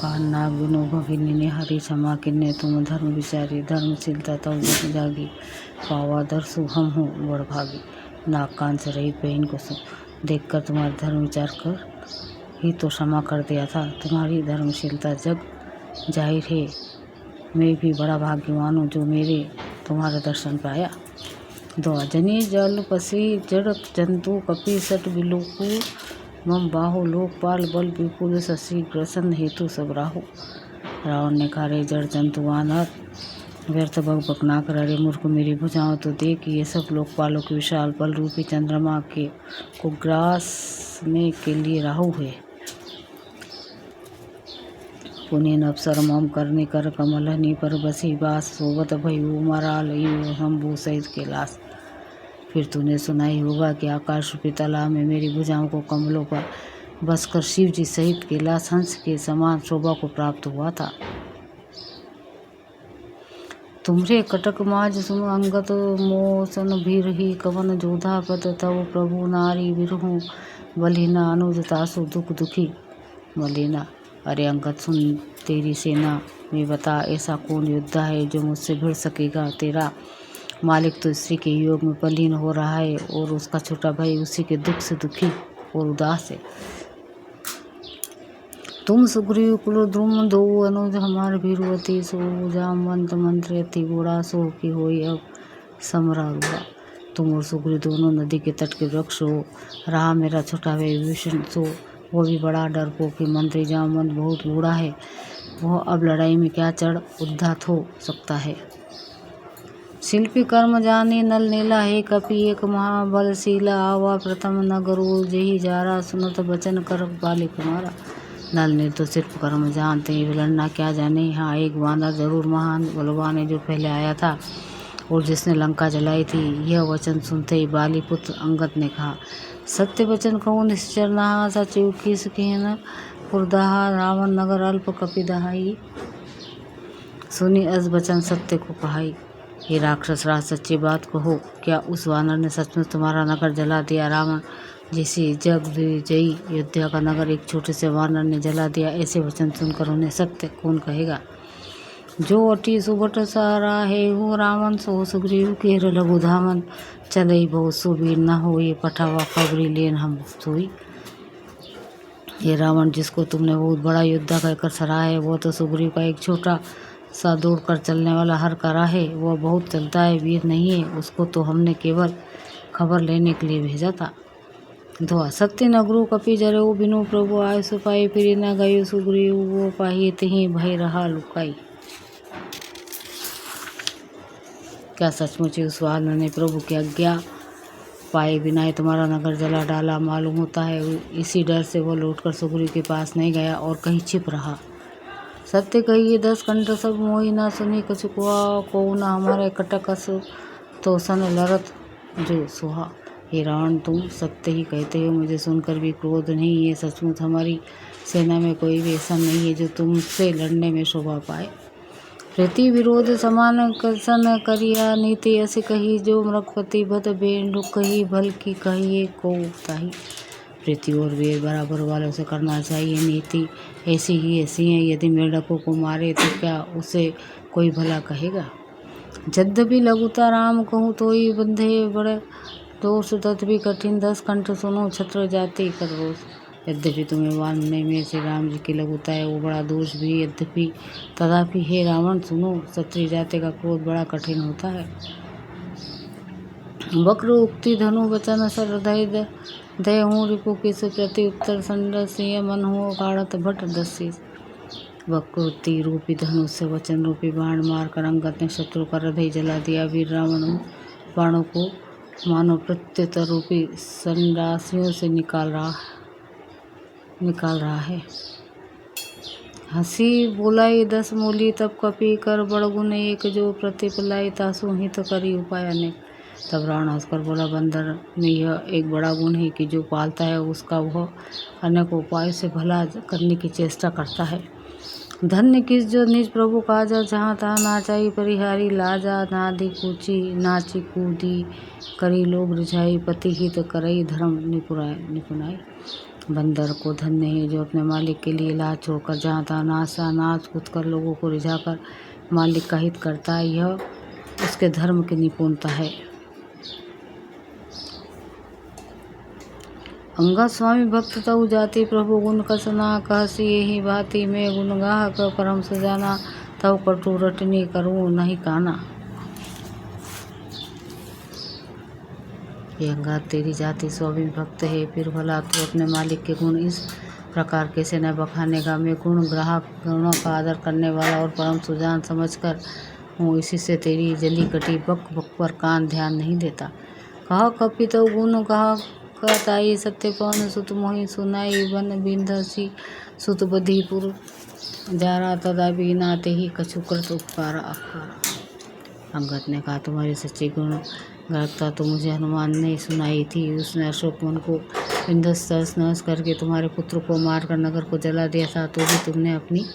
नाग बिनु भगिनी ने हरि क्षमा किन्ने तुम धर्म विचारी धर्मशीलता तब जग जागी पावा दरसु हम हो बड़ भागी। नाग कान से रहित बहन को देखकर तुम्हारा धर्म विचार कर ही तो क्षमा कर दिया था। तुम्हारी धर्मशीलता जग जाहिर है, मैं भी बड़ा भाग्यवान हूँ जो मेरे तुम्हारा दर्शन पाया। दुआ जनी जल पसी जड़ जंतु कपि सट बिलुकु मम बाहु लोकपाल बल विपुल शशि ग्रसन हेतु सब राहु। रावण ने कहा, रे जड़ जंतु वानर व्यर्थ बक बकना कर, अरे मूर्ख मेरी भुजाओं तो देख, ये सब लोकपालों के विशाल बल रूपी चंद्रमा के को ग्रासने के लिए राहु है। पुनीन अवसर मम करने कर कमलहनी पर बसी बास सोबत भयु मराल शंभु सहित कैलाश। फिर तूने सुना ही होगा कि आकाश रूपी तालाब में मेरी भुजाओं को कमलों पर बसकर शिव जी सहित कैलाश हंस के समान शोभा को प्राप्त हुआ था। तुम्हारे कटक माज सुन अंगत मोसन भीर ही कवन जोधा पद तव प्रभु नारी बिरहु बलिना अनुज तासु दुख दुखी मलिना। अरे अंगत सुन, तेरी सेना में बता ऐसा कौन योद्धा है जो मुझसे भिड़ सकेगा। तेरा मालिक तो स्त्री के योग में पलीन हो रहा है और उसका छोटा भाई उसी के दुख से दुखी और उदास है। तुम सुग्रीव कुल द्रुम दो अनुज हमार भीरुवती सो जामवंत मंत्र अति गोड़ा सो की होई अब समरा रुआ। तुम और सुग्रीव दोनों नदी के तट के वृक्ष हो, रहा मेरा छोटा भाई विभीषण सो वो भी बड़ा डरपोक मंत्री जामवंत बहुत बूढ़ा है, वह अब लड़ाई में क्या चढ़ उद्धात हो सकता है। शिल्पी कर्म जाने नल नीला है कपि एक महाबलशीला आवा प्रथम नगरो जही जारा सुनत बचन कर बाली कुमारा। नल ने तो सिर्फ कर्म जानते हैं, लड़ना क्या जाने। हाँ, एक वानर जरूर महान बलवान है जो पहले आया था और जिसने लंका जलाई थी। यह वचन सुनते ही बाली पुत्र अंगद ने कहा, सत्य वचन कहूँ निश्चर नहा सचिव किस कहन पुरदाहा रावण नगर अल्प कपि दहाई। सुनी अस वचन सत्य को कहाई। ये राक्षस राज सच्ची बात कहो, क्या उस वानर ने सचमुच तुम्हारा नगर जला दिया। रावण जैसी जग विजयी अयोध्या का नगर एक छोटे से वानर ने जला दिया। ऐसे वचन सुनकर उन्हें सत्य कौन कहेगा। जो अटी सुबट सारा है हो रावण सो सुग्रीव केर लघु धामन चलई बहुत सुबीर न हो ये पठावा खबरी लेन हम सोई। ये रावण जिसको तुमने बहुत बड़ा योद्धा कहकर सराहा है, वो तो सुग्रीव का एक छोटा सा दौड़ कर चलने वाला हर करा है। वह बहुत चलता है, वीर नहीं है। उसको तो हमने केवल खबर लेने के लिए भेजा था। धोआ सत्य नगरु कपि जरेऊ बिनु प्रभु आय सुपाई फिर न गयो सुग्रीव वो पाही तिहि भय रहा लुकाई। क्या सचमुच उस वानर ने प्रभु की आज्ञा पाए बिना ही तुम्हारा नगर जला डाला। मालूम होता है इसी डर से वह लौटकर सुग्रीव के पास नहीं गया और कहीं छिप रहा। सत्य कहिए 10 कंठ सब मोही ना सुनी कछुआ को न हमारे कटकस तो सन लरत जो सुहा। हे रावण, तुम सत्य ही कहते हो, मुझे सुनकर भी क्रोध नहीं है। सचमुच हमारी सेना में कोई भी ऐसा नहीं है जो तुमसे लड़ने में शोभा पाए। प्रीति विरोध समान कसन करिया नीति ऐसी कही जो मृगपति बद बेंडु कही भल की कहिए को ताही। प्रीति और वीर बराबर वालों से करना चाहिए, नीति ऐसी है। यदि मेढकों को मारे तो क्या उसे कोई भला कहेगा। यद्यपि लघुता राम कहूँ तो ही बंधे बड़े दोष तथापि कठिन 10 कंठ सुनो छत्र जाति कर रोष। यद्यपि तुम्हें मानने में श्री राम जी की लघुता है वो बड़ा दोष भी यद्यपि तथापि हे रावण सुनो, क्षत्रिय जाति का क्रोध बड़ा कठिन होता है। वक्र उक्ति धनु वचन सर हृदय दय हूँ रिपु किस प्रति उत्तर संडसिय मन हो गाढ़त भट्ट दसी। वक्रोक्ति रूपी धनुष से वचन रूपी बाण मारकर अंगद ने शत्रु का हृदय जला दिया। वीर रावण बाणों को मानो प्रत्युत्तर रूपी संडासियों से निकाल रहा है। हंसी बोलाई 10 मूली तब कपि कर बड़गुन एक जो प्रतिपलाई तासु हित करी उपाय अनेक। तब रावण हंसकर बोला, बंदर में यह एक बड़ा गुण है कि जो पालता है उसका वह अनेक उपाय से भला करने की चेष्टा करता है। धन्य किस जो निज प्रभु काजा जहाँ तहाँ नाचाई परिहारी लाजा नादी कूची नाची कूदी करी लोग रिझाई पति हित करई धर्म निपुणाई। बंदर को धन्य है जो अपने मालिक के लिए लाज छोड़कर जहाँ तहाँ नाच कूद कर लोगों को रिझाकर मालिक का हित करता है, यह उसके धर्म की निपुणता है। अंगा स्वामी भक्त तऊ जाति प्रभु गुण कसना कहसी यही भांति मैं गुण गाहक परम सजाना तव कटु रटनी करूँ नहीं काना। ये अंगा तेरी जाति स्वामी भक्त है, फिर भला तू अपने मालिक के गुण इस प्रकार कैसे न बखानेगा। मैं गुण ग्राहक गुणों का आदर करने वाला और परम सुजान समझकर हूँ, इसी से तेरी जली कटी बक बक पर कान ध्यान नहीं देता। कहा कपित गुण कहा कहताई सत्यपवन सुत मोहि सुनाई वन बिंधसी सुत बधीपुर जारा तदा बीना ते ही कछु कृत उपकारा अपकारा। अंगद ने कहा तुम्हारी सच्ची गुण ग्राहकता तो मुझे हनुमान ने सुनाई थी। उसने अशोक वन को बिंधस तहस नहस करके तुम्हारे पुत्र को मारकर नगर को जला दिया था, तो भी तुमने अपनी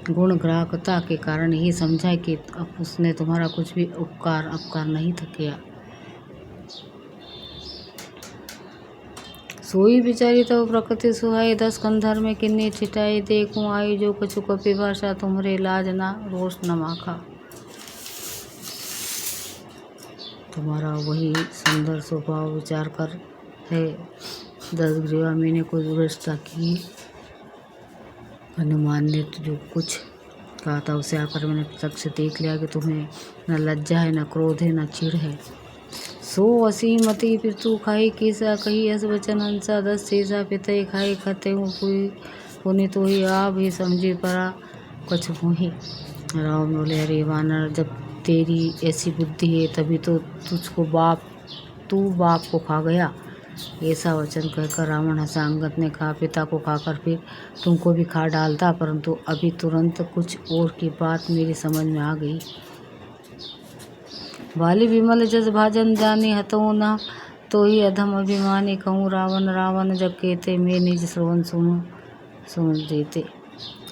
गुण ग्राहकता के कारण ही समझा कि अब उसने तुम्हारा कुछ भी अपकार नहीं किया। सोई बिचारी तब प्रकृति सुहाई 10 कंधर में किन्नी छिटाई देखूं आई जो कछु कपि भाषा तुम्हारे लाज ना रोष न माखा। तुम्हारा वही सुंदर स्वभाव विचार कर है 10 ग्रीवा मैंने कुछ दुष्टता की। हनुमान ने जो कुछ कहा था उसे आकर मैंने प्रत्यक्ष से देख लिया कि तुम्हें न लज्जा है, न क्रोध है, न चिढ़ है। सो असीमति पितु खाई किसा कही अस वचन हंसा 10 सीसा पितई खाई खते हूँ पुनि तो ही आप ही समझी परा कछ मोहि। राम बोले अरे वानर, जब तेरी ऐसी बुद्धि है तभी तो तू बाप को खा गया। ऐसा वचन कहकर रावण हंसा। अंगद ने कहा पिता को खाकर फिर तुमको भी खा डालता, परंतु अभी तुरंत कुछ और की बात मेरी समझ में आ गई। बाली विमल जस भाजन जानी हतऊ न तो ही अधम अभिमानी कहूँ रावण जब कहते मैं निज श्रवण सुन देते।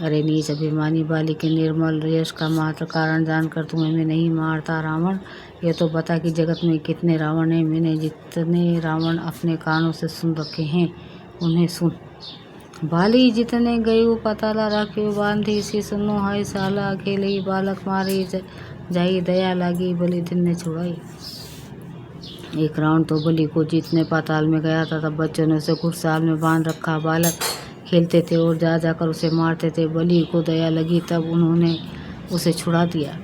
अरे नीच अभिमानी बाली के निर्मल यश का मात्र कारण जानकर तुम्हें मैं नहीं मारता। रावण, ये तो बता कि जगत में कितने रावण हैं। मैंने जितने रावण अपने कानों से सुन रखे हैं उन्हें सुन। बाली जितने गयु पताला राखे बांधी सी सुनो हाय साला अकेले ही बालक मारे जाई दया लागी बलि दिन ने छुड़ाई। एक रावण तो बलि को जीतने पाताल में गया था, तब बच्चों ने उसे घुड़साल में बांध रखा। बालक खेलते थे और जाकर उसे मारते थे। बलि को दया लगी तब उन्होंने उसे छुड़ा दिया।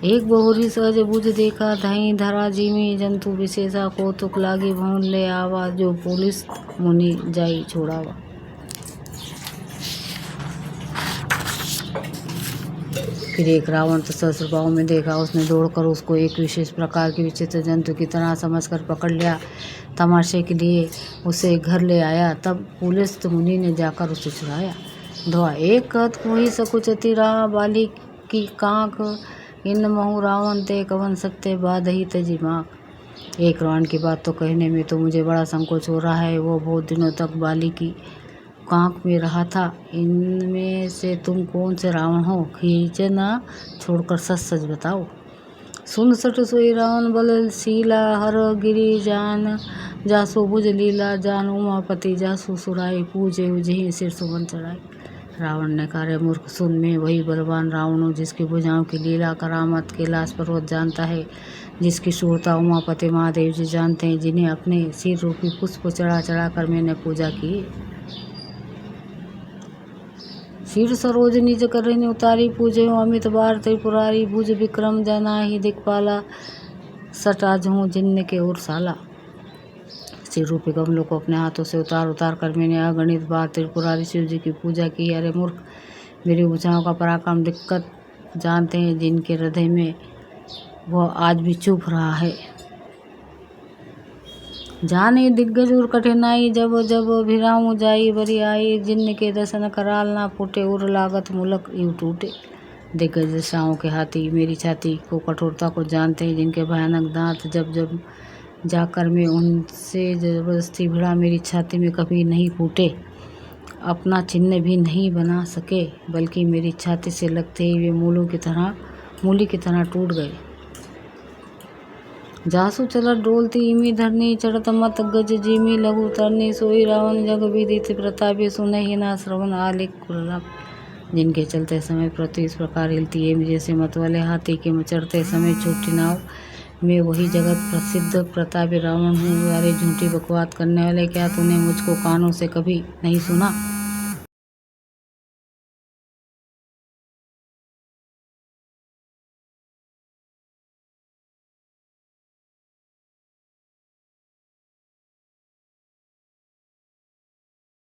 एक बहुरी सहज बुझ देखा धाई धरा जीमी जंतु विशेषा को तुक लागी भवन ले आवा जो पुलिस मुनि जाई छोड़ावा। फिर एक रावण तो सहस्र भाव में देखा, उसने दौड़कर उसको एक विशेष प्रकार की विचित्र जंतु की तरह समझकर पकड़ लिया। तमाशे के लिए उसे घर ले आया। तब पुलिस मुनि ने जाकर उसे छुड़ाया। धोआ एक कहत वही सकुचती रहा बाली की कांक इन महु रावण ते कवन सकते बाधही तजी माक। एक रावण की बात तो कहने में तो मुझे बड़ा संकोच हो रहा है। वो बहुत दिनों तक बाली की कांक में रहा था। इनमें से तुम कौन से रावण हो? खींचना छोड़कर सच सच बताओ। सुन सट सोई रावण बल शीला हर गिरी जान जासो भुज लीला जान उमापति जासु सुराई पूजे उजही सिर सुमन चढ़ाई। रावण ने कहा रे मूर्ख सुन, मैं वही बलवान रावण हूँ जिसकी भुजाओं की लीला करामत कैलाश पर्वत जानता है, जिसकी शूरता उमापति महादेव जी जानते हैं, जिन्हें अपने सिर रूपी पुष्प चढ़ा कर मैंने पूजा की। शीर सरोज निज करनी उतारी पूजे अमित बार त्रिपुरारी भुज विक्रम जना ही दिखपाला सटाज हूँ जिन्न के उर साला। सिर रूपी गमलों को अपने हाथों से उतार कर मैंने अगणित बार त्रिपुरारी शिव जी की पूजा की। अरे मूर्ख, मेरी भुजाओं का पराक्रम दिक्कत जानते हैं, जिनके हृदय में वह आज भी चुभ रहा है। जाने दिग्गज उर कठिनाई जब जब भिराऊँ जाई बरी आई जिन्न के दर्शन कराल ना फूटे उर लागत मुलक यू टूटे। दिग्गज दशाओं के हाथी मेरी छाती को कठोरता को जानते हैं, जिनके भयानक दांत जब जब जाकर मैं उनसे जबरदस्ती भिड़ा मेरी छाती में कभी नहीं फूटे, अपना चिन्ह भी नहीं बना सके, बल्कि मेरी छाती से लगते ही वे मूली की तरह टूट गए। जासु चलत डोलती इमी धरनी चढ़त मत गज जिमी लघु तरनी सोई रावण जग विदित प्रतापे सुनहि ना श्रवण आलिक कुर्रम। जिनके चलते समय पृथ्वी इस प्रकार हिलती है जैसे मत वाले हाथी के चढ़ते समय छोटी नाव। मैं वही जगत प्रसिद्ध प्रतापी रावण हूँ। अरे झूठी बकवास करने वाले, क्या तूने मुझको कानों से कभी नहीं सुना?